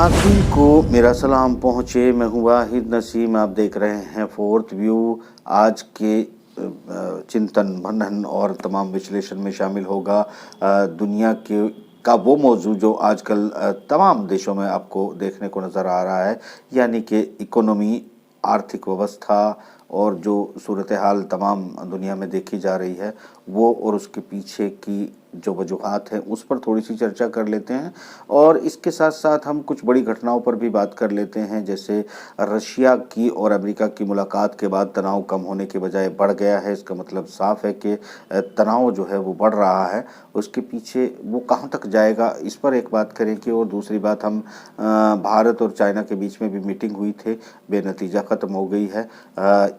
नाज़रीन को मेरा सलाम पहुँचे। मैं हूँ वाहिद नसीम। आप देख रहे हैं फोर्थ व्यू। आज के चिंतन मनन और तमाम विश्लेषण में शामिल होगा दुनिया के का वो मौजू जो आजकल तमाम देशों में आपको देखने को नज़र आ रहा है, यानी कि इकोनॉमी, आर्थिक व्यवस्था और जो सूरत हाल तमाम दुनिया में देखी जा रही है वो और उसके पीछे की जो वजूहात हैं उस पर थोड़ी सी चर्चा कर लेते हैं। और इसके साथ साथ हम कुछ बड़ी घटनाओं पर भी बात कर लेते हैं, जैसे रशिया की और अमेरिका की मुलाकात के बाद तनाव कम होने के बजाय बढ़ गया है। इसका मतलब साफ है कि तनाव जो है वो बढ़ रहा है। उसके पीछे वो कहाँ तक जाएगा, इस पर एक बात करेंगे। और दूसरी बात, हम भारत और चाइना के बीच में भी मीटिंग हुई थी, बेनतीजा ख़त्म हो गई है,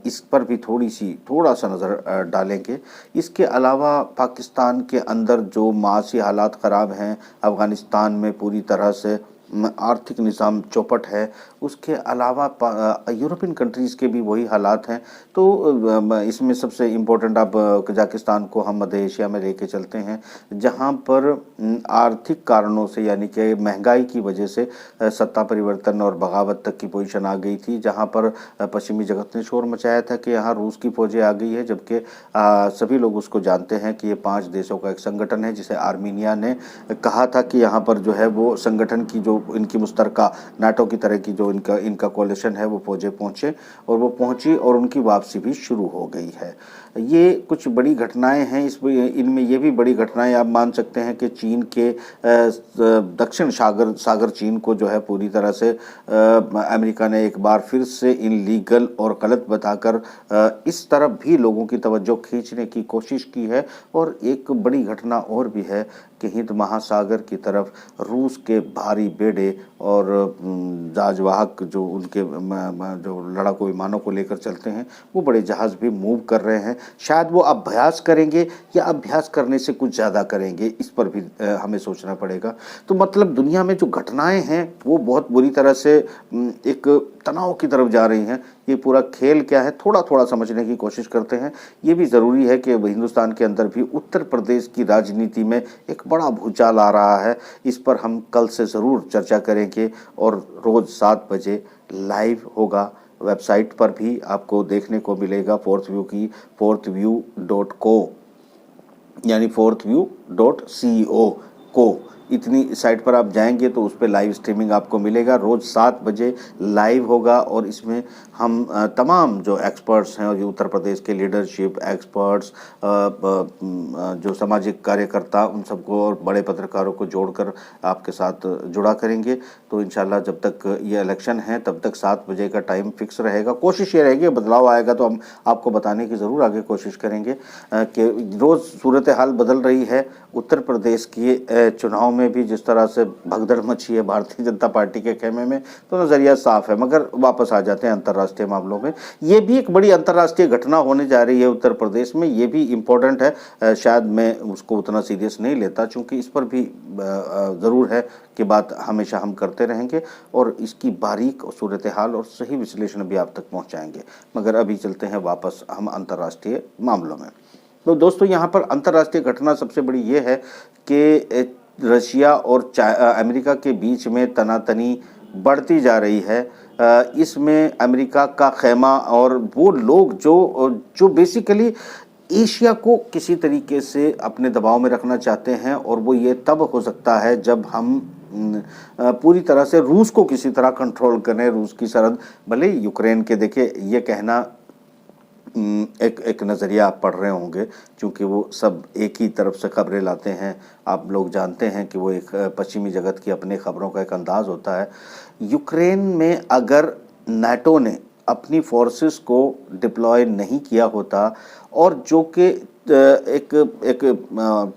इस पर भी थोड़ा सा नज़र डालेंगे। इसके अलावा पाकिस्तान के अंदर जो माशी हालात ख़राब हैं, अफ़गानिस्तान में पूरी तरह से आर्थिक निज़ाम चौपट है, उसके अलावा यूरोपियन कंट्रीज़ के भी वही हालात हैं। तो इसमें सबसे इम्पोर्टेंट अब कजाकिस्तान को हम मध्य एशिया में लेके चलते हैं, जहां पर आर्थिक कारणों से यानी कि महंगाई की वजह से सत्ता परिवर्तन और बगावत तक की पोजीशन आ गई थी, जहां पर पश्चिमी जगत ने शोर मचाया था कि यहाँ रूस की फौजें आ गई है, जबकि सभी लोग उसको जानते हैं कि ये 5 देशों का एक संगठन है, जिसे आर्मीनिया ने कहा था कि यहाँ पर जो है वो संगठन की जो इनकी मुश्तरका नाटो की तरह की जो इनका कोalition है वो फौजें पहुँचे, और वो पहुँची और उनकी वापसी भी शुरू हो गई है। ये कुछ बड़ी घटनाएं हैं। इनमें ये भी बड़ी घटनाएं आप मान सकते हैं कि चीन के दक्षिण सागर चीन को जो है पूरी तरह से अमेरिका ने एक बार फिर से इनलीगल और गलत बताकर इस तरफ भी लोगों की तवज्जो खींचने की कोशिश की है। और एक बड़ी घटना और भी है कि हिंद महासागर की तरफ रूस के भारी बेड़े और जहाज़वाहक जो उनके जो लड़ाकू विमानों को लेकर चलते हैं वो बड़े जहाज़ भी मूव कर रहे हैं। शायद वो अभ्यास करेंगे या अभ्यास करने से कुछ ज़्यादा करेंगे, इस पर भी हमें सोचना पड़ेगा। तो मतलब दुनिया में जो घटनाएं हैं वो बहुत बुरी तरह से एक तनाव की तरफ जा रही हैं। ये पूरा खेल क्या है थोड़ा थोड़ा समझने की कोशिश करते हैं। ये भी ज़रूरी है कि हिंदुस्तान के अंदर भी उत्तर प्रदेश की राजनीति में एक बड़ा भूचाल आ रहा है, इस पर हम कल से ज़रूर चर्चा करेंगे। और रोज़ 7 बजे लाइव होगा, वेबसाइट पर भी आपको देखने को मिलेगा फोर्थ व्यू की, fourthview.co यानी fourthview.co को इतनी साइट पर आप जाएंगे तो उस पर लाइव स्ट्रीमिंग आपको मिलेगा। रोज़ 7 बजे लाइव होगा और इसमें हम तमाम जो एक्सपर्ट्स हैं और जो उत्तर प्रदेश के लीडरशिप एक्सपर्ट्स, जो सामाजिक कार्यकर्ता, उन सबको और बड़े पत्रकारों को जोड़कर आपके साथ जुड़ा करेंगे। तो इंशाल्लाह जब तक ये इलेक्शन है तब तक 7 बजे का टाइम फिक्स रहेगा। कोशिश ये रहेगी, बदलाव आएगा तो हम आपको बताने की ज़रूर आगे कोशिश करेंगे कि रोज़ सूरत हाल बदल रही है। उत्तर प्रदेश की चुनाव में भी जिस तरह से भगदड़ मची है भारतीय जनता पार्टी के खेमे में, तो नज़रिया साफ है। मगर वापस आ जाते हैं अंतर्राष्ट्रीय मामलों में। ये भी एक बड़ी अंतर्राष्ट्रीय घटना होने जा रही है उत्तर प्रदेश में, ये भी इम्पोर्टेंट है। शायद मैं उसको उतना सीरियस नहीं लेता, चूँकि इस पर भी ज़रूर है कि बात हमेशा हम करते रहेंगे और इसकी बारीक सूरत हाल और सही विश्लेषण भी आप तक पहुँचाएँगे। मगर अभी चलते हैं वापस हम अंतर्राष्ट्रीय मामलों में। तो दोस्तों, यहाँ पर अंतर्राष्ट्रीय घटना सबसे बड़ी ये है कि रशिया और अमेरिका के बीच में तनातनी बढ़ती जा रही है। इसमें अमेरिका का खेमा और वो लोग जो बेसिकली एशिया को किसी तरीके से अपने दबाव में रखना चाहते हैं, और वो ये तब हो सकता है जब हम पूरी तरह से रूस को किसी तरह कंट्रोल करें। रूस की सरहद भले यूक्रेन के, देखिए ये कहना एक नज़रिया आप पढ़ रहे होंगे, क्योंकि वो सब एक ही तरफ से खबरें लाते हैं। आप लोग जानते हैं कि वो एक पश्चिमी जगत की अपने खबरों का एक अंदाज़ होता है। यूक्रेन में अगर नाटो ने अपनी फोर्सेस को डिप्लॉय नहीं किया होता, और जो कि एक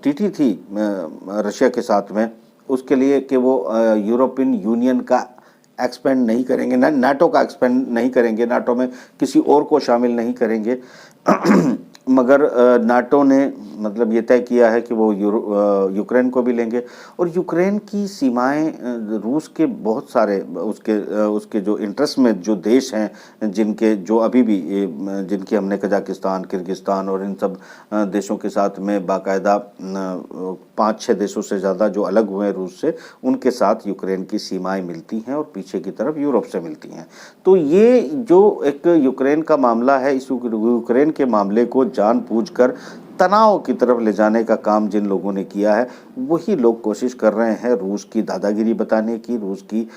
टीटी थी रशिया के साथ में, उसके लिए कि वो यूरोपियन यूनियन का एक्सपेंड नहीं करेंगे, नाटो का एक्सपेंड नहीं करेंगे, नाटो में किसी और को शामिल नहीं करेंगे, मगर नाटो ने मतलब ये तय किया है कि वो यूक्रेन को भी लेंगे। और यूक्रेन की सीमाएं रूस के बहुत सारे उसके जो इंटरेस्ट में जो देश हैं, जिनके जो अभी भी जिनकी हमने कजाकिस्तान, किर्गिस्तान और इन सब देशों के साथ में बाकायदा 5-6 देशों से ज़्यादा जो अलग हुए हैं रूस से, उनके साथ यूक्रेन की सीमाएं मिलती हैं और पीछे की तरफ यूरोप से मिलती हैं। तो ये जो एक यूक्रेन का मामला है, इस यूक्रेन के मामले को जानबूझकर तनाव की तरफ ले जाने का काम जिन लोगों ने किया है, वही लोग कोशिश कर रहे हैं रूस की दादागिरी बताने की, रूस की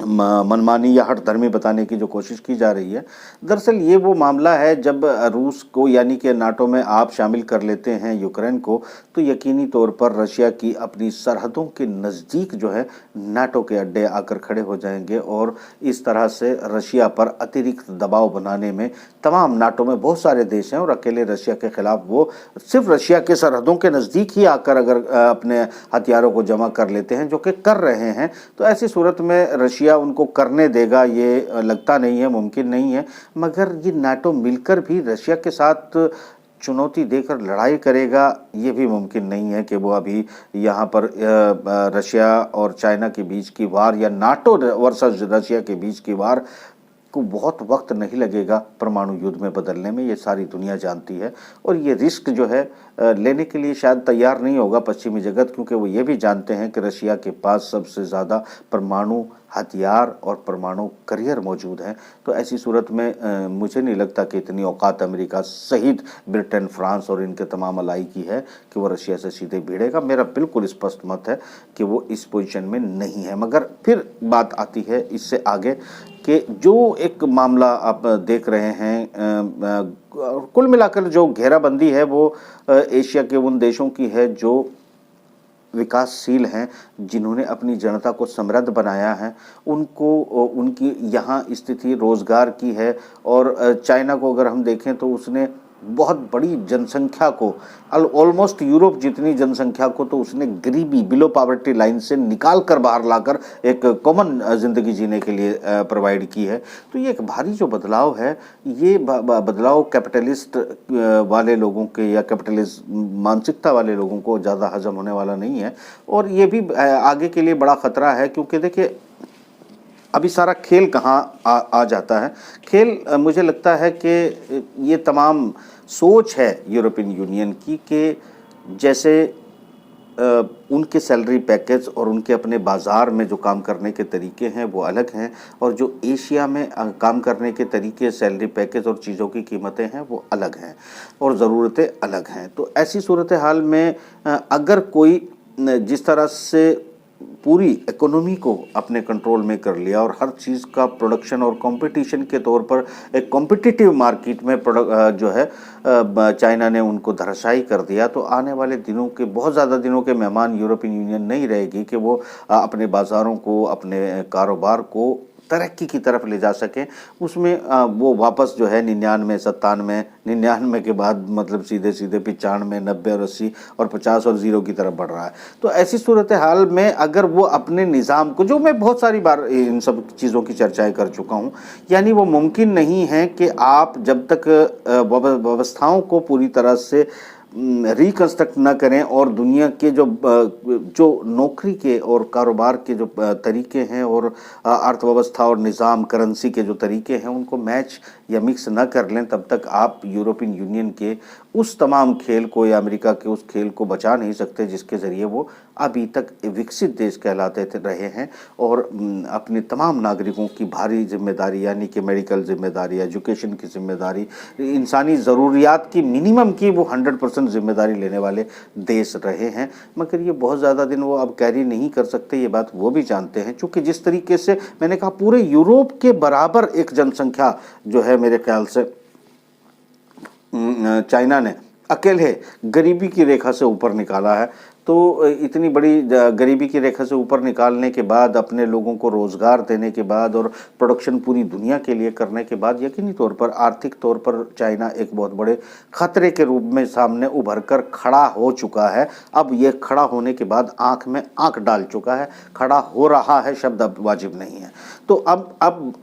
मनमानी या हठधर्मी बताने की जो कोशिश की जा रही है। दरअसल ये वो मामला है, जब रूस को यानी कि नाटो में आप शामिल कर लेते हैं यूक्रेन को, तो यकीनी तौर पर रशिया की अपनी सरहदों के नज़दीक जो है नाटो के अड्डे आकर खड़े हो जाएंगे और इस तरह से रशिया पर अतिरिक्त दबाव बनाने में तमाम नाटो में बहुत सारे देश हैं और अकेले रशिया के खिलाफ वो सिर्फ रशिया के सरहदों के नज़दीक ही आकर अगर अपने हथियारों को जमा कर लेते हैं, जो कि कर रहे हैं, तो ऐसी सूरत में रशिया उनको करने देगा ये लगता नहीं है, मुमकिन नहीं है। मगर ये नाटो मिलकर भी रशिया के साथ चुनौती देकर लड़ाई करेगा, ये भी मुमकिन नहीं है कि वो अभी यहाँ पर रशिया और चाइना के बीच की वार या नाटो वर्सेस रशिया के बीच की वार को बहुत वक्त नहीं लगेगा परमाणु युद्ध में बदलने में, ये सारी दुनिया जानती है। और ये रिस्क जो है लेने के लिए शायद तैयार नहीं होगा पश्चिमी जगत, क्योंकि वो ये भी जानते हैं कि रशिया के पास सबसे ज़्यादा परमाणु हथियार और परमाणु करियर मौजूद हैं। तो ऐसी सूरत में मुझे नहीं लगता कि इतनी औकात अमेरिका सहित ब्रिटेन, फ्रांस और इनके तमाम अलाई की है कि वो रशिया से सीधे भिड़ेगा। मेरा बिल्कुल स्पष्ट मत है कि वो इस पोजीशन में नहीं है। मगर फिर बात आती है इससे आगे कि जो एक मामला आप देख रहे हैं, कुल मिलाकर जो घेराबंदी है वो एशिया के उन देशों की है जो विकासशील हैं, जिन्होंने अपनी जनता को समृद्ध बनाया है, उनको उनकी यहाँ स्थिति रोज़गार की है। और चाइना को अगर हम देखें तो उसने बहुत बड़ी जनसंख्या को, ऑलमोस्ट यूरोप जितनी जनसंख्या को तो उसने गरीबी, बिलो पॉवर्टी लाइन से निकाल कर बाहर लाकर एक कॉमन ज़िंदगी जीने के लिए प्रोवाइड की है। तो ये एक भारी जो बदलाव है, ये बदलाव कैपिटलिस्ट वाले लोगों के या कैपिटलिस्ट मानसिकता वाले लोगों को ज़्यादा हजम होने वाला नहीं है। और ये भी आगे के लिए बड़ा ख़तरा है, क्योंकि देखिए अभी सारा खेल कहाँ आ जाता है। खेल मुझे लगता है कि ये तमाम सोच है यूरोपियन यूनियन की कि जैसे उनके सैलरी पैकेज और उनके अपने बाज़ार में जो काम करने के तरीके हैं वो अलग हैं, और जो एशिया में काम करने के तरीके, सैलरी पैकेज और चीज़ों की कीमतें हैं वो अलग हैं और ज़रूरतें अलग हैं। तो ऐसी सूरत हाल में अगर कोई जिस तरह से पूरी इकोनॉमी को अपने कंट्रोल में कर लिया और हर चीज़ का प्रोडक्शन और कंपटीशन के तौर पर एक कॉम्पिटिटिव मार्केट में जो है चाइना ने उनको धराशायी कर दिया, तो आने वाले दिनों के बहुत ज़्यादा दिनों के मेहमान यूरोपियन यूनियन नहीं रहेगी कि वो अपने बाज़ारों को, अपने कारोबार को तरक्की की तरफ ले जा सकें। उसमें वो वापस जो है 99, 97, 99 के बाद मतलब सीधे 95, 90 और 80 और 50 और 0 की तरफ बढ़ रहा है। तो ऐसी सूरत हाल में अगर वो अपने निज़ाम को, जो मैं बहुत सारी बार इन सब चीज़ों की चर्चाएं कर चुका हूँ, यानी वो मुमकिन नहीं है कि आप जब तक व्यवस्थाओं को पूरी तरह से रिकंस्ट्रक्ट ना करें और दुनिया के जो नौकरी के और कारोबार के जो तरीके हैं और अर्थव्यवस्था और निज़ाम, करेंसी के जो तरीके हैं उनको मैच या मिक्स ना कर लें, तब तक आप यूरोपियन यूनियन के उस तमाम खेल को या अमेरिका के उस खेल को बचा नहीं सकते जिसके ज़रिए वो अभी तक विकसित देश कहलाते रहे हैं। और अपने तमाम नागरिकों की भारी जिम्मेदारी, यानी कि मेडिकल जिम्मेदारी, एजुकेशन की जिम्मेदारी, इंसानी ज़रूरियात की मिनिमम की वो 100% जिम्मेदारी लेने वाले देश रहे हैं। मगर ये बहुत ज़्यादा दिन वो अब कैरी नहीं कर सकते, ये बात वो भी जानते हैं। चूँकि जिस तरीके से मैंने कहा पूरे यूरोप के बराबर एक जनसंख्या जो है मेरे ख्याल से चाइना ने अकेले गरीबी की रेखा से ऊपर निकाला है। तो इतनी बड़ी गरीबी की रेखा से ऊपर निकालने के बाद, अपने लोगों को रोज़गार देने के बाद और प्रोडक्शन पूरी दुनिया के लिए करने के बाद, यकीनी तौर पर आर्थिक तौर पर चाइना एक बहुत बड़े ख़तरे के रूप में सामने उभर कर खड़ा हो चुका है। अब ये खड़ा होने के बाद आँख में आँख डाल चुका है, खड़ा हो रहा है शब्द अब वाजिब नहीं है। तो अब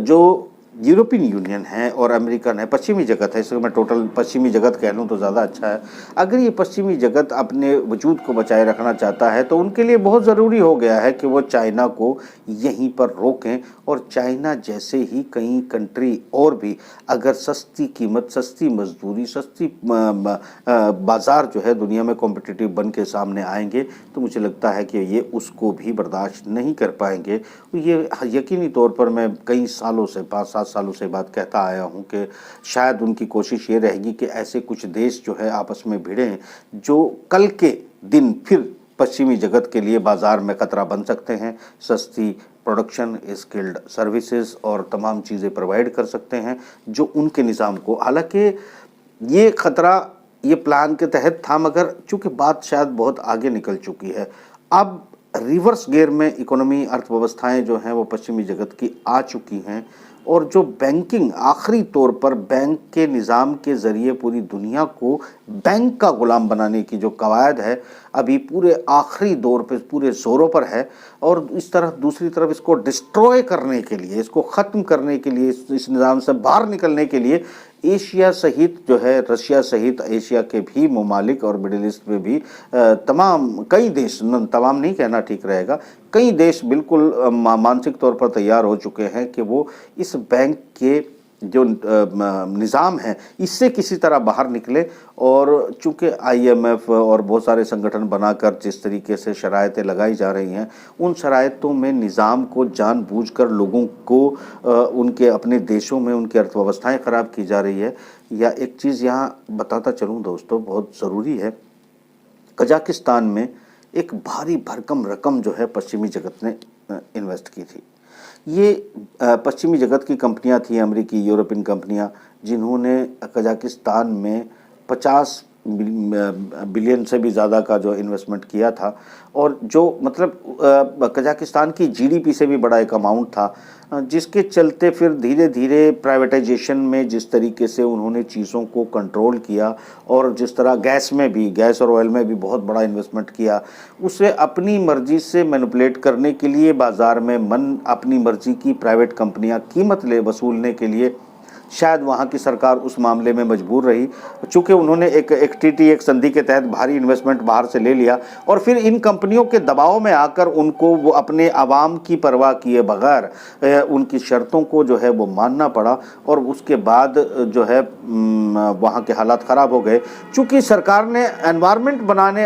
जो यूरोपियन यूनियन है और अमेरिकन है, पश्चिमी जगत है, इसको मैं टोटल पश्चिमी जगत कह लूँ तो ज़्यादा अच्छा है। अगर ये पश्चिमी जगत अपने वजूद को बचाए रखना चाहता है तो उनके लिए बहुत ज़रूरी हो गया है कि वो चाइना को यहीं पर रोकें, और चाइना जैसे ही कई कंट्री और भी अगर सस्ती कीमत, सस्ती मजदूरी, सस्ती बाज़ार जो है दुनिया में कॉम्पिटिटिव बन के सामने आएंगे तो मुझे लगता है कि ये उसको भी बर्दाश्त नहीं कर पाएंगे। ये यकीनी तौर पर मैं कई सालों से 5-7 सालों से बात कहता आया हूँ कि शायद उनकी कोशिश ये रहेगी कि ऐसे कुछ देश जो है आपस में भिड़ें जो कल के दिन फिर पश्चिमी जगत के लिए बाज़ार में खतरा बन सकते हैं। सस्ती प्रोडक्शन, स्किल्ड सर्विसेज और तमाम चीज़ें प्रोवाइड कर सकते हैं जो उनके निज़ाम को, हालांकि ये खतरा ये प्लान के तहत था मगर चूँकि बात शायद बहुत आगे निकल चुकी है, अब रिवर्स गियर में इकोनॉमी, अर्थव्यवस्थाएं जो हैं वो पश्चिमी जगत की आ चुकी हैं, और जो बैंकिंग आखिरी तौर पर बैंक के निज़ाम के ज़रिए पूरी दुनिया को बैंक का गुलाम बनाने की जो कवायद है अभी पूरे आखिरी दौर पे पूरे ज़ोरों पर है। और इस तरह दूसरी तरफ इसको डिस्ट्रॉय करने के लिए, इसको ख़त्म करने के लिए, इस निज़ाम से बाहर निकलने के लिए एशिया सहित जो है, रशिया सहित एशिया के भी ममालिक और मिडिल ईस्ट में भी तमाम कई देश, तमाम नहीं कहना ठीक रहेगा, कई देश बिल्कुल मानसिक तौर पर तैयार हो चुके हैं कि वो इस बैंक के जो निज़ाम है इससे किसी तरह बाहर निकले। और चूँकि IMF और बहुत सारे संगठन बनाकर जिस तरीके से शरायतें लगाई जा रही हैं, उन शरायतों में निज़ाम को जानबूझकर लोगों को उनके अपने देशों में उनकी अर्थव्यवस्थाएं ख़राब की जा रही है। या एक चीज़ यहाँ बताता चलूँ दोस्तों, बहुत ज़रूरी है, कजाकिस्तान में एक भारी भरकम रकम जो है पश्चिमी जगत ने इन्वेस्ट की थी। ये पश्चिमी जगत की कंपनियां थी, अमेरिकी, यूरोपियन कंपनियां, जिन्होंने कजाकिस्तान में 50 बिलियन से भी ज़्यादा का जो इन्वेस्टमेंट किया था, और जो मतलब कजाकिस्तान की GDP से भी बड़ा एक अमाउंट था, जिसके चलते फिर धीरे धीरे प्राइवेटाइजेशन में जिस तरीके से उन्होंने चीज़ों को कंट्रोल किया, और जिस तरह गैस में भी, गैस और ऑयल में भी बहुत बड़ा इन्वेस्टमेंट किया, उसे अपनी मर्जी से मैनिपुलेट करने के लिए बाज़ार में अपनी मर्जी की प्राइवेट कंपनियां कीमत वसूलने के लिए शायद वहाँ की सरकार उस मामले में मजबूर रही, चूँकि उन्होंने एक FTT, एक संधि के तहत भारी इन्वेस्टमेंट बाहर से ले लिया, और फिर इन कंपनियों के दबाव में आकर उनको वो अपने आवाम की परवाह किए बगैर उनकी शर्तों को जो है वो मानना पड़ा, और उसके बाद जो है वहाँ के हालात ख़राब हो गए। चूँकि सरकार ने एनवायरनमेंट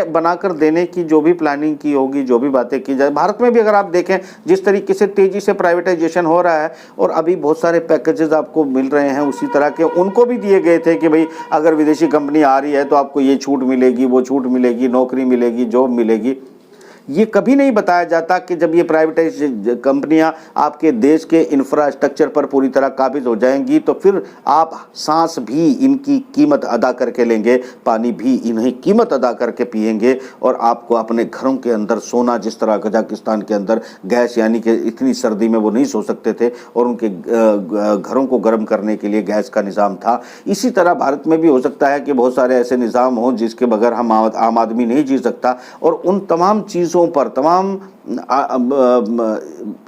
बनाकर देने की जो भी प्लानिंग की होगी, जो भी बातें की जाए, भारत में भी अगर आप देखें जिस तरीके से तेज़ी से प्राइवेटाइजेशन हो रहा है और अभी बहुत सारे पैकेजेस आपको मिल रहे हैं उसी तरह के उनको भी दिए गए थे कि भाई अगर विदेशी कंपनी आ रही है तो आपको ये छूट मिलेगी, वो छूट मिलेगी, नौकरी मिलेगी, जॉब मिलेगी। ये कभी नहीं बताया जाता कि जब ये प्राइवेटाइज कंपनियां आपके देश के इंफ्रास्ट्रक्चर पर पूरी तरह काबिज हो जाएंगी तो फिर आप सांस भी इनकी कीमत अदा करके लेंगे, पानी भी इन्हें कीमत अदा करके पिएंगे, और आपको अपने घरों के अंदर सोना, जिस तरह कजाकिस्तान के अंदर गैस, यानी कि इतनी सर्दी में वो नहीं सो सकते थे और उनके घरों को गर्म करने के लिए गैस का निज़ाम था, इसी तरह भारत में भी हो सकता है कि बहुत सारे ऐसे निज़ाम हों जिसके बगैर हम आम आदमी नहीं जी सकता। और उन तमाम चीज़ों पर, तमाम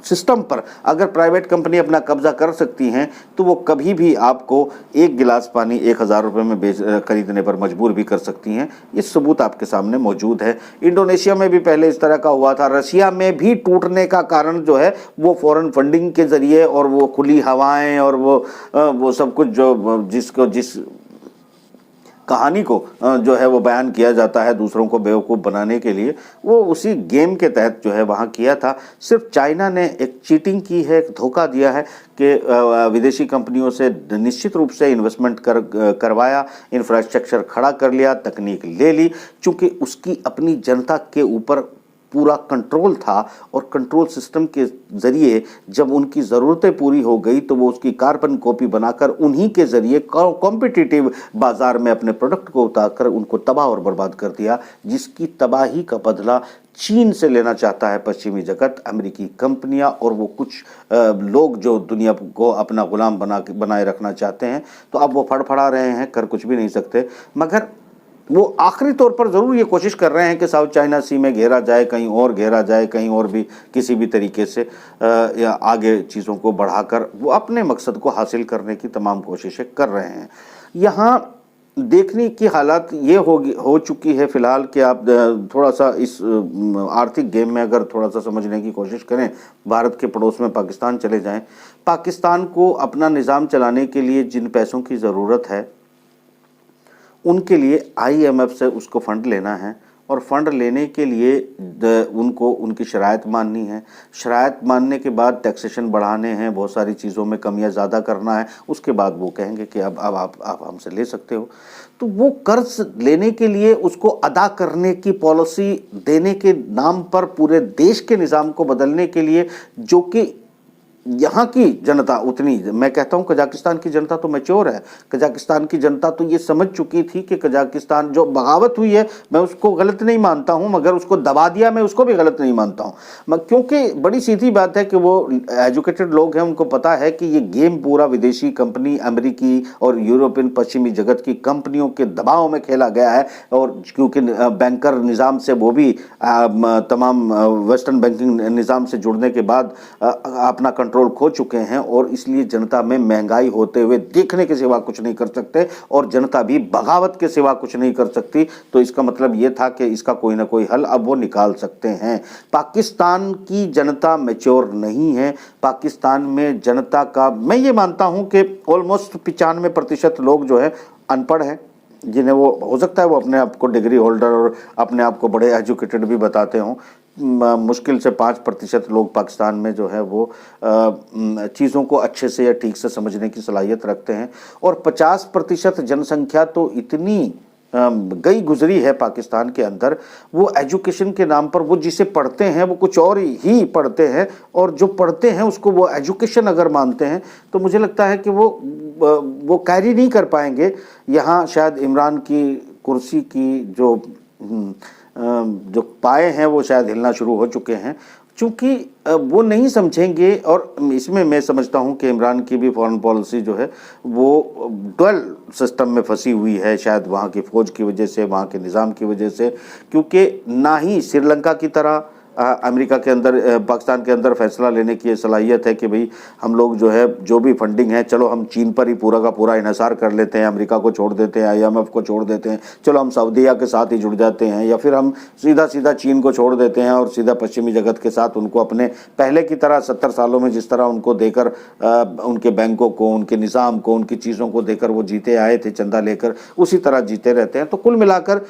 सिस्टम पर अगर प्राइवेट कंपनी अपना कब्जा कर सकती हैं तो वो कभी भी आपको एक गिलास पानी 1000 रुपये में खरीदने पर मजबूर भी कर सकती हैं। ये सबूत आपके सामने मौजूद है। इंडोनेशिया में भी पहले इस तरह का हुआ था। रशिया में भी टूटने का कारण जो है वो फॉरेन फंडिंग के ज़रिए और वो खुली हवाएं और वो सब कुछ जो जिस कहानी को जो है वो बयान किया जाता है दूसरों को बेवकूफ़ बनाने के लिए, वो उसी गेम के तहत जो है वहाँ किया था। सिर्फ चाइना ने एक चीटिंग की है, एक धोखा दिया है कि विदेशी कंपनियों से निश्चित रूप से इन्वेस्टमेंट करवाया, इंफ्रास्ट्रक्चर खड़ा कर लिया, तकनीक ले ली, चूँकि उसकी अपनी जनता के ऊपर पूरा कंट्रोल था, और कंट्रोल सिस्टम के ज़रिए जब उनकी ज़रूरतें पूरी हो गई तो वो उसकी कार्बन कॉपी बनाकर उन्हीं के ज़रिए कॉम्पिटिटिव बाज़ार में अपने प्रोडक्ट को उतारकर उनको तबाह और बर्बाद कर दिया, जिसकी तबाही का बदला चीन से लेना चाहता है पश्चिमी जगत, अमेरिकी कंपनियां और वो कुछ लोग जो दुनिया को अपना गुलाम बनाए रखना चाहते हैं। तो अब वो फड़फड़ा रहे हैं, कर कुछ भी नहीं सकते। मगर वो आखिरी तौर पर ज़रूर ये कोशिश कर रहे हैं कि साउथ चाइना सी में घेरा जाए, कहीं और घेरा जाए, कहीं और भी किसी भी तरीके से या आगे चीज़ों को बढ़ाकर वो अपने मकसद को हासिल करने की तमाम कोशिशें कर रहे हैं। यहाँ देखने की हालात ये हो चुकी है फ़िलहाल कि आप थोड़ा सा इस आर्थिक गेम में अगर थोड़ा सा समझने की कोशिश करें, भारत के पड़ोस में पाकिस्तान चले जाएं, पाकिस्तान को अपना निज़ाम चलाने के लिए जिन पैसों की ज़रूरत है उनके लिए आईएमएफ से उसको फ़ंड लेना है, और फ़ंड लेने के लिए उनको उनकी शराइत माननी है। शराइत मानने के बाद टैक्सेशन बढ़ाने हैं, बहुत सारी चीज़ों में कमियां ज़्यादा करना है, उसके बाद वो कहेंगे कि अब आप हमसे ले सकते हो। तो वो कर्ज लेने के लिए उसको अदा करने की पॉलिसी देने के नाम पर पूरे देश के निज़ाम को बदलने के लिए, जो कि यहाँ की जनता उतनी, मैं कहता हूँ कजाकिस्तान की जनता तो मैच्योर है। कजाकिस्तान की जनता तो ये समझ चुकी थी कि कजाकिस्तान जो बगावत हुई है मैं उसको गलत नहीं मानता हूँ, मगर उसको दबा दिया मैं उसको भी गलत नहीं मानता हूँ, क्योंकि बड़ी सीधी बात है कि वो एजुकेटेड लोग हैं, उनको पता है कि ये गेम पूरा विदेशी कंपनी, अमेरिकी और यूरोपियन पश्चिमी जगत की कंपनियों के दबाव में खेला गया है। और क्योंकि बैंकर निज़ाम से वो भी तमाम वेस्टर्न बैंकिंग निज़ाम से जुड़ने के बाद अपना कंट्रोल खो चुके हैं, और इसलिए जनता में महंगाई होते हुए देखने के सिवा कुछ नहीं कर सकते, और जनता भी बगावत के सिवा कुछ नहीं कर सकती। तो इसका मतलब ये था कि इसका कोई ना कोई हल अब वो निकाल सकते हैं। पाकिस्तान की जनता मैच्योर नहीं है। पाकिस्तान में जनता का, मैं ये मानता हूं कि ऑलमोस्ट 95% लोग जो है अनपढ़ हैं, जिन्हें वो हो सकता है वो अपने आप को डिग्री होल्डर और अपने आप को बड़े एजुकेटेड भी बताते हों। मुश्किल से 5% लोग पाकिस्तान में जो है वो चीज़ों को अच्छे से या ठीक से समझने की सलाहियत रखते हैं, और 50% जनसंख्या तो इतनी गई गुजरी है पाकिस्तान के अंदर, वो एजुकेशन के नाम पर वो जिसे पढ़ते हैं वो कुछ और ही पढ़ते हैं, और जो पढ़ते हैं उसको वो एजुकेशन अगर मानते हैं तो मुझे लगता है कि वो कैरी नहीं कर पाएंगे। यहाँ शायद इमरान की कुर्सी की जो पाए हैं वो शायद हिलना शुरू हो चुके हैं, चूँकि वो नहीं समझेंगे। और इसमें मैं समझता हूँ कि इमरान की भी फॉरेन पॉलिसी जो है वो डुअल सिस्टम में फंसी हुई है, शायद वहाँ की फ़ौज की वजह से, वहाँ के निज़ाम की वजह से, क्योंकि ना ही श्रीलंका की तरह अमेरिका के अंदर, पाकिस्तान के अंदर फैसला लेने की सलाहियत है कि भाई हम लोग जो है जो भी फंडिंग है, चलो हम चीन पर ही पूरा का पूरा इन्हिसार कर लेते हैं, अमेरिका को छोड़ देते हैं, आईएमएफ को छोड़ देते हैं, चलो हम सऊदीया के साथ ही जुड़ जाते हैं, या फिर हम सीधा चीन को छोड़ देते हैं और सीधा पश्चिमी जगत के साथ उनको अपने पहले की तरह 70 सालों में जिस तरह उनको देकर उनके बैंकों को, उनके निज़ाम को, उनकी चीज़ों को देकर वो जीते आए थे चंदा लेकर, उसी तरह जीते रहते हैं। तो कुल मिलाकर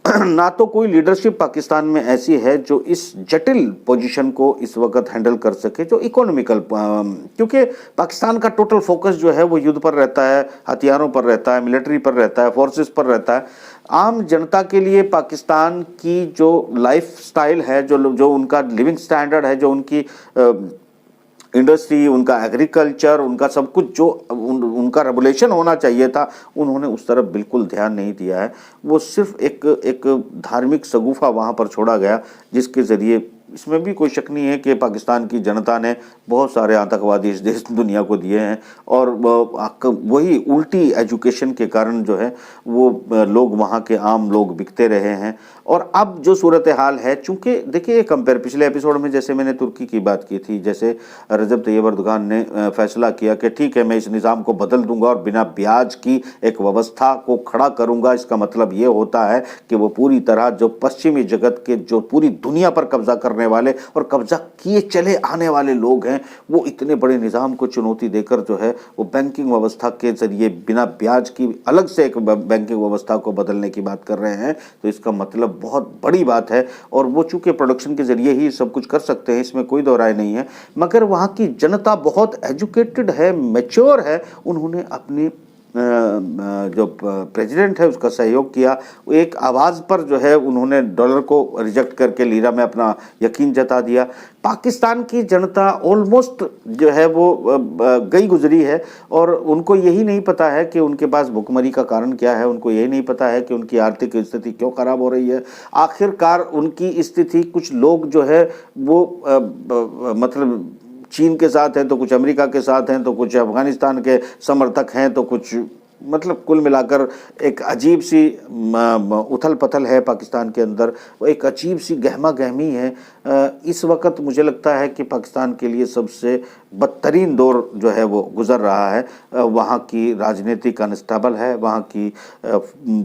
ना तो कोई लीडरशिप पाकिस्तान में ऐसी है जो इस जटिल पोजीशन को इस वक्त हैंडल कर सके, जो इकोनॉमिकल, क्योंकि पाकिस्तान का टोटल फोकस जो है वो युद्ध पर रहता है, हथियारों पर रहता है, मिलिट्री पर रहता है, फोर्सेस पर रहता है। आम जनता के लिए पाकिस्तान की जो लाइफ स्टाइल है, जो उनका लिविंग स्टैंडर्ड है, जो उनकी इंडस्ट्री, उनका एग्रीकल्चर, उनका सब कुछ जो उनका रेगुलेशन होना चाहिए था, उन्होंने उस तरफ बिल्कुल ध्यान नहीं दिया है। वो सिर्फ एक धार्मिक शगुफा वहाँ पर छोड़ा गया, जिसके ज़रिए, इसमें भी कोई शक नहीं है कि पाकिस्तान की जनता ने बहुत सारे आतंकवादी इस देश दुनिया को दिए हैं, और वही उल्टी एजुकेशन के कारण जो है वो लोग, वहाँ के आम लोग बिकते रहे हैं। और अब जो सूरत हाल है, चूँकि देखिए पिछले एपिसोड में जैसे मैंने तुर्की की बात की थी, जैसे रजब तैयब अर्दोगान ने फैसला किया कि ठीक है मैं इस निज़ाम को बदल दूंगा और बिना ब्याज की एक व्यवस्था को खड़ा करूंगा, इसका मतलब ये होता है कि वो पूरी तरह जो पश्चिमी जगत के, जो पूरी दुनिया पर कब्जा करने वाले और कब्जा किए चले आने वाले लोग हैं, वो इतने बड़े निज़ाम को चुनौती देकर जो है वो बैंकिंग व्यवस्था के जरिए बिना ब्याज की अलग से एक बैंकिंग व्यवस्था को बदलने की बात कर रहे हैं। तो इसका मतलब बहुत बड़ी बात है, और वो चूँकि प्रोडक्शन के जरिए ही सब कुछ कर सकते हैं, इसमें कोई दो राय नहीं है। मगर वहाँ की जनता बहुत एजुकेटेड है, मैच्योर है, उन्होंने अपने जो प्रेसिडेंट है उसका सहयोग किया, एक आवाज़ पर जो है उन्होंने डॉलर को रिजेक्ट करके लीरा में अपना यकीन जता दिया। पाकिस्तान की जनता ऑलमोस्ट जो है वो गई गुजरी है, और उनको यही नहीं पता है कि उनके पास भुखमरी का कारण क्या है, उनको यही नहीं पता है कि उनकी आर्थिक स्थिति क्यों ख़राब हो रही है। आखिरकार उनकी स्थिति, कुछ लोग जो है वो मतलब चीन के साथ हैं, तो कुछ अमेरिका के साथ हैं, तो कुछ अफगानिस्तान के समर्थक हैं, तो कुछ मतलब कुल मिलाकर एक अजीब सी उथल पथल है पाकिस्तान के अंदर, एक अजीब सी गहमा गहमी है। इस वक्त मुझे लगता है कि पाकिस्तान के लिए सबसे बदतरीन दौर जो है वो गुज़र रहा है। वहाँ की राजनीतिक अनस्टेबल है, वहाँ की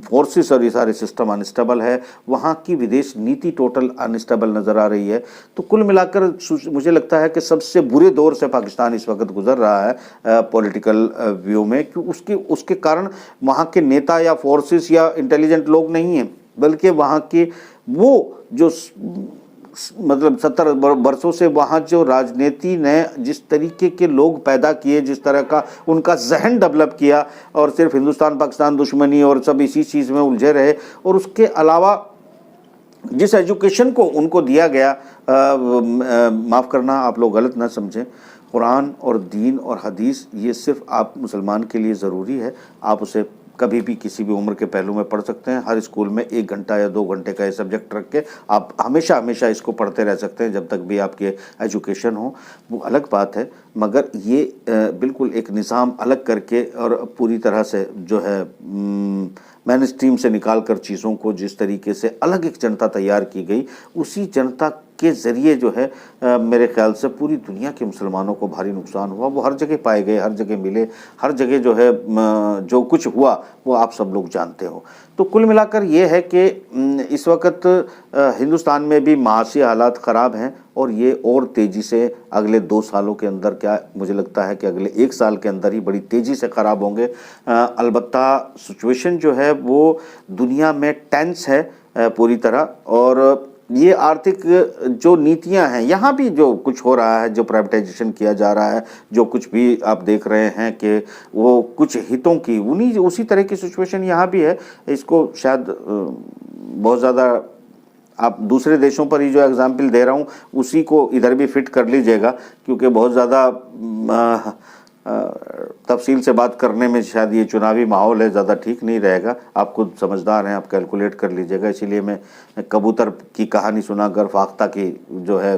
फोर्सेस और ये सारे सिस्टम अनस्टेबल है, वहाँ की विदेश नीति टोटल अनस्टेबल नज़र आ रही है। तो कुल मिलाकर मुझे लगता है कि सबसे बुरे दौर से पाकिस्तान इस वक्त गुज़र रहा है पॉलिटिकल व्यू में, कि उसके कारण वहाँ के नेता या फोर्सेस या इंटेलिजेंट लोग नहीं हैं, बल्कि वहाँ के वो जो मतलब 70 वर्षों से वहाँ जो राजनीति ने जिस तरीके के लोग पैदा किए, जिस तरह का उनका जहन डेवलप किया, और सिर्फ हिंदुस्तान पाकिस्तान दुश्मनी और सब इसी चीज़ में उलझे रहे, और उसके अलावा जिस एजुकेशन को उनको दिया गया, माफ़ करना आप लोग गलत ना समझें, कुरान और दीन और हदीस ये सिर्फ आप मुसलमान के लिए ज़रूरी है। आप उसे कभी भी किसी भी उम्र के पहलू में पढ़ सकते हैं। हर स्कूल में 1 घंटा या 2 घंटे का ये सब्जेक्ट रख के आप हमेशा हमेशा इसको पढ़ते रह सकते हैं जब तक भी आपके एजुकेशन हो, वो अलग बात है। मगर ये बिल्कुल एक निज़ाम अलग करके और पूरी तरह से जो है मेन स्ट्रीम से निकाल कर चीज़ों को जिस तरीके से अलग एक जनता तैयार की गई, उसी जनता के ज़रिए जो है मेरे ख्याल से पूरी दुनिया के मुसलमानों को भारी नुकसान हुआ। वो हर जगह पाए गए, हर जगह मिले, हर जगह जो है जो कुछ हुआ वो आप सब लोग जानते हो। तो कुल मिलाकर ये है कि इस वक्त हिंदुस्तान में भी माशी हालात ख़राब हैं, और ये और तेज़ी से अगले 2 सालों के अंदर, क्या मुझे लगता है कि अगले 1 साल के अंदर ही बड़ी तेज़ी से ख़राब होंगे। अलबत्ता सिचुएशन जो है वो दुनिया में टेंस है पूरी तरह, और ये आर्थिक जो नीतियां हैं, यहाँ भी जो कुछ हो रहा है, जो प्राइवेटाइजेशन किया जा रहा है, जो कुछ भी आप देख रहे हैं कि वो कुछ हितों की उसी तरह की सिचुएशन यहाँ भी है। इसको शायद बहुत ज़्यादा आप दूसरे देशों पर ही जो एग्जाम्पल दे रहा हूँ उसी को इधर भी फिट कर लीजिएगा, क्योंकि बहुत ज़्यादा तफसील से बात करने में शायद ये चुनावी माहौल है, ज़्यादा ठीक नहीं रहेगा। आप खुद समझदार हैं, आप कैलकुलेट कर लीजिएगा। इसीलिए मैं कबूतर की कहानी सुनाकर फाख्ता की जो है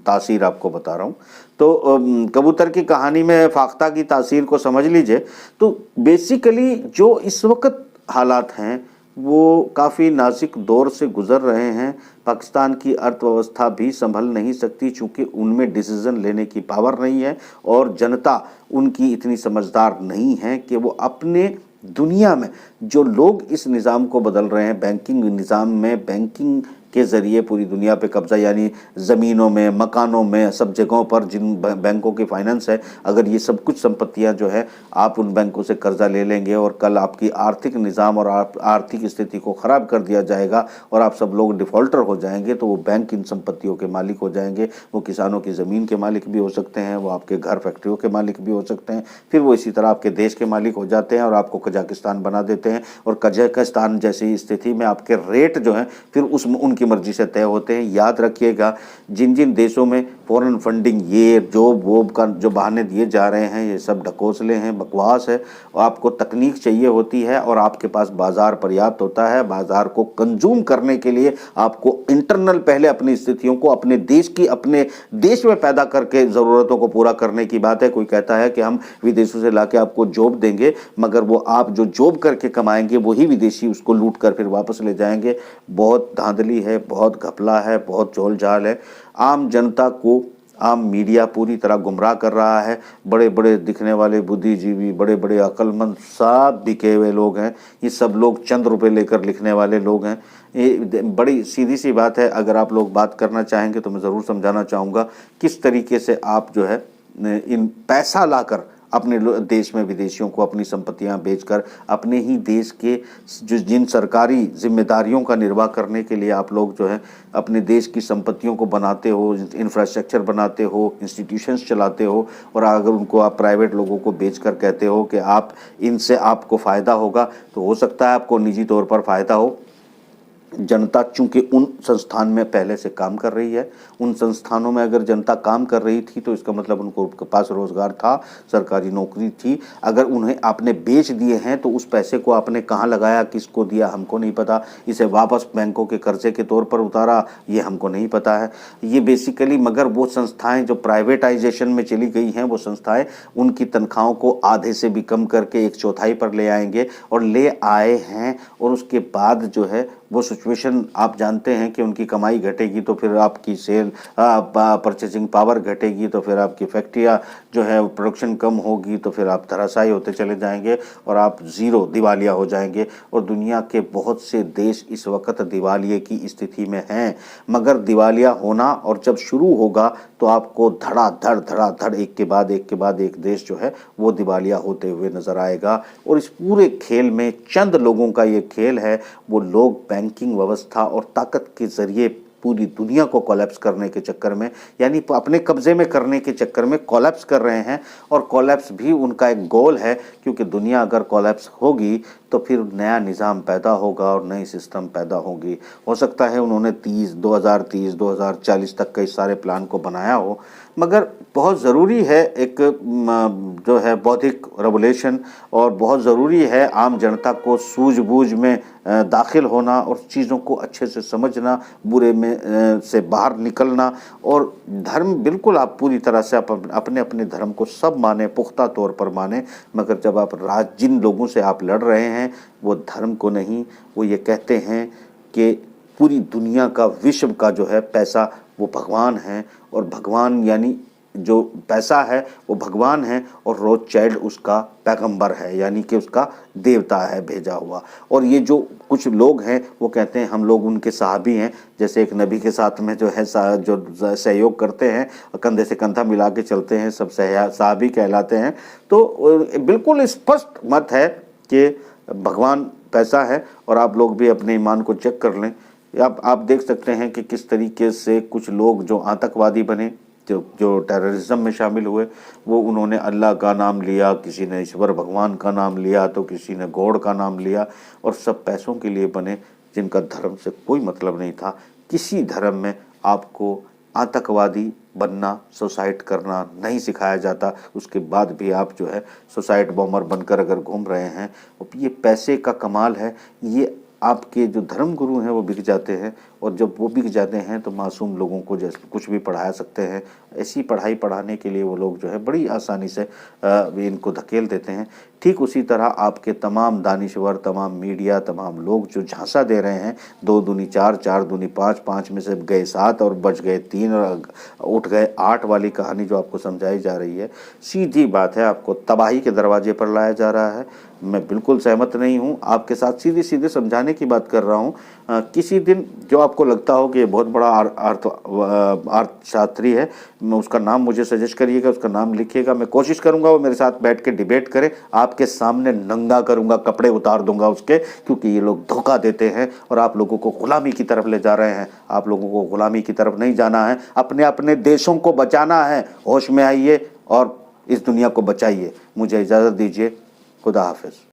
तासीर आपको बता रहा हूँ। तो कबूतर की कहानी में फाख्ता की तासीर को समझ लीजिए। तो बेसिकली जो इस वक्त हालात हैं वो काफ़ी नाजुक दौर से गुज़र रहे हैं। पाकिस्तान की अर्थव्यवस्था भी संभल नहीं सकती, चूँकि उनमें डिसीज़न लेने की पावर नहीं है, और जनता उनकी इतनी समझदार नहीं है कि वो अपने दुनिया में जो लोग इस निज़ाम को बदल रहे हैं, बैंकिंग निज़ाम में बैंकिंग के ज़रिए पूरी दुनिया पे कब्ज़ा, यानी ज़मीनों में, मकानों में, सब जगहों पर जिन बैंकों की फाइनेंस है, अगर ये सब कुछ संपत्तियां जो है आप उन बैंकों से कर्जा ले लेंगे और कल आपकी आर्थिक निज़ाम और आर्थिक स्थिति को ख़राब कर दिया जाएगा और आप सब लोग डिफ़ॉल्टर हो जाएंगे, तो वो बैंक इन संपत्तियों के मालिक हो जाएंगे। वो किसानों की ज़मीन के मालिक भी हो सकते हैं, वो आपके घर फैक्ट्रियों के मालिक भी हो सकते हैं, फिर वो इसी तरह आपके देश के मालिक हो जाते हैं और आपको कजाकिस्तान बना देते हैं, और कजाकिस्तान जैसी स्थिति में आपके रेट जो हैं फिर उनकी मर्जी से तय होते हैं। याद रखिएगा, जिन जिन देशों में फॉरेन फंडिंग, ये जॉब वॉब का जो बहाने दिए जा रहे हैं, ये सब ढकोसले हैं, बकवास है। आपको तकनीक चाहिए होती है और आपके पास बाजार पर्याप्त होता है। बाजार को कंज्यूम करने के लिए आपको इंटरनल पहले अपनी स्थितियों को अपने देश में पैदा करके ज़रूरतों को पूरा करने की बात है। कोई कहता है कि हम विदेशों से लाके आपको जॉब देंगे, मगर वो आप जो जॉब करके कमाएंगे वही विदेशी उसको लूट कर फिर वापस ले जाएंगे। बहुत धांधली है, बहुत घपला है, बहुत चोल जाल है। आम जनता को आम मीडिया पूरी तरह गुमराह कर रहा है। बड़े बड़े दिखने वाले बुद्धिजीवी, बड़े बड़े अक्लमंद, सब बिके हुए लोग हैं। ये सब लोग चंद रुपए लेकर लिखने वाले लोग हैं। ये बड़ी सीधी सी बात है। अगर आप लोग बात करना चाहेंगे तो मैं ज़रूर समझाना चाहूँगा किस तरीके से आप जो है इन पैसा लाकर अपने देश में विदेशियों को अपनी संपत्तियां बेचकर अपने ही देश के जिन सरकारी जिम्मेदारियों का निर्वाह करने के लिए आप लोग जो है अपने देश की संपत्तियों को बनाते हो, इंफ्रास्ट्रक्चर बनाते हो, इंस्टीट्यूशंस चलाते हो, और अगर उनको आप प्राइवेट लोगों को बेचकर कहते हो कि आप इनसे आपको फ़ायदा होगा, तो हो सकता है आपको निजी तौर पर फ़ायदा हो, जनता चूंकि उन संस्थान में पहले से काम कर रही है, उन संस्थानों में अगर जनता काम कर रही थी तो इसका मतलब उनके पास रोजगार था, सरकारी नौकरी थी। अगर उन्हें आपने बेच दिए हैं तो उस पैसे को आपने कहाँ लगाया, किसको दिया, हमको नहीं पता। इसे वापस बैंकों के कर्जे के तौर पर उतारा, ये हमको नहीं पता है। ये बेसिकली मगर वो संस्थाएं जो प्राइवेटाइजेशन में चली गई हैं, वो संस्थाएं उनकी तनख्वाहों को आधे से भी कम करके 1/4 पर ले आएंगे और ले आए हैं। और उसके बाद जो है वो सिचुएशन आप जानते हैं कि उनकी कमाई घटेगी तो फिर आपकी सेल परचेसिंग पावर घटेगी, तो फिर आपकी फैक्ट्रियाँ जो है प्रोडक्शन कम होगी, तो फिर आप धराशायी होते चले जाएंगे और आप ज़ीरो दिवालिया हो जाएंगे। और दुनिया के बहुत से देश इस वक्त दिवालिये की स्थिति में हैं। मगर दिवालिया होना और जब शुरू होगा तो आपको धड़ाधड़ एक के बाद एक देश जो है वो दिवालिया होते हुए नजर आएगा। और इस पूरे खेल में चंद लोगों का ये खेल है। वो लोग बैंकिंग व्यवस्था और ताकत के जरिए पूरी दुनिया को कोलैप्स करने के चक्कर में, यानी अपने कब्जे में करने के चक्कर में कोलैप्स कर रहे हैं। और कोलैप्स भी उनका एक गोल है, क्योंकि दुनिया अगर कोलैप्स होगी तो फिर नया निज़ाम पैदा होगा और नई सिस्टम पैदा होगी। हो सकता है उन्होंने 2030-2040 तक कई सारे प्लान को बनाया हो, मगर बहुत ज़रूरी है एक जो है बौद्धिक रेवोल्यूशन, और बहुत ज़रूरी है आम जनता को सूझबूझ में दाखिल होना और चीज़ों को अच्छे से समझना, बुरे में से बाहर निकलना। और धर्म बिल्कुल आप पूरी तरह से अपने अपने धर्म को सब माने, पुख्ता तौर पर माने, मगर जब आप जिन लोगों से आप लड़ रहे हैं वो धर्म को नहीं, वो ये कहते हैं कि पूरी दुनिया का, विश्व का जो है पैसा वो भगवान है, और भगवान यानी जो पैसा है वो भगवान है, और रोथशाइल्ड उसका पैगंबर है, यानी कि उसका देवता है भेजा हुआ। और ये जो कुछ लोग हैं वो कहते हैं हम लोग उनके सहाबी हैं, जैसे एक नबी के साथ में जो है जो सहयोग करते हैं, कंधे से कंधा मिला के चलते हैं, सब सहाबी कहलाते हैं। तो बिल्कुल स्पष्ट मत है कि भगवान पैसा है, और आप लोग भी अपने ईमान को चेक कर लें। आप देख सकते हैं कि किस तरीके से कुछ लोग जो आतंकवादी बने, जो टेररिज्म में शामिल हुए, वो उन्होंने अल्लाह का नाम लिया, किसी ने ईश्वर भगवान का नाम लिया, तो किसी ने गॉड का नाम लिया, और सब पैसों के लिए बने, जिनका धर्म से कोई मतलब नहीं था। किसी धर्म में आपको आतंकवादी बनना, सुसाइड करना नहीं सिखाया जाता। उसके बाद भी आप जो है सुसाइड बॉम्बर बनकर अगर घूम रहे हैं, ये पैसे का कमाल है। ये आपके जो धर्म गुरु हैं वो बिक जाते हैं, और जब वो बिक जाते हैं तो मासूम लोगों को जैसे कुछ भी पढ़ा सकते हैं, ऐसी पढ़ाई पढ़ाने के लिए वो लोग जो है बड़ी आसानी से इनको धकेल देते हैं। ठीक उसी तरह आपके तमाम दानिश्वर, तमाम मीडिया, तमाम लोग जो झांसा दे रहे हैं, 2 दूनी 4, 4 दूनी 5, 5 में से गए 7 और बच गए 3 और उठ गए 8 वाली कहानी जो आपको समझाई जा रही है, सीधी बात है, आपको तबाही के दरवाजे पर लाया जा रहा है। मैं बिल्कुल सहमत नहीं हूँ, आपके साथ सीधे सीधे समझाने की बात कर रहा हूँ। किसी दिन जो आपको लगता हो कि ये बहुत बड़ा अर्थशास्त्री है, मैं उसका नाम मुझे सजेस्ट करिएगा, उसका नाम लिखिएगा, मैं कोशिश करूँगा वो मेरे साथ बैठ के डिबेट करे, आपके सामने नंगा करूँगा, कपड़े उतार दूंगा उसके, क्योंकि ये लोग धोखा देते हैं और आप लोगों को गुलामी की तरफ ले जा रहे हैं। आप लोगों को गुलामी की तरफ नहीं जाना है, अपने अपने देशों को बचाना है। होश में आइए और इस दुनिया को बचाइए। मुझे इजाज़त दीजिए, खुदा हाफिज़।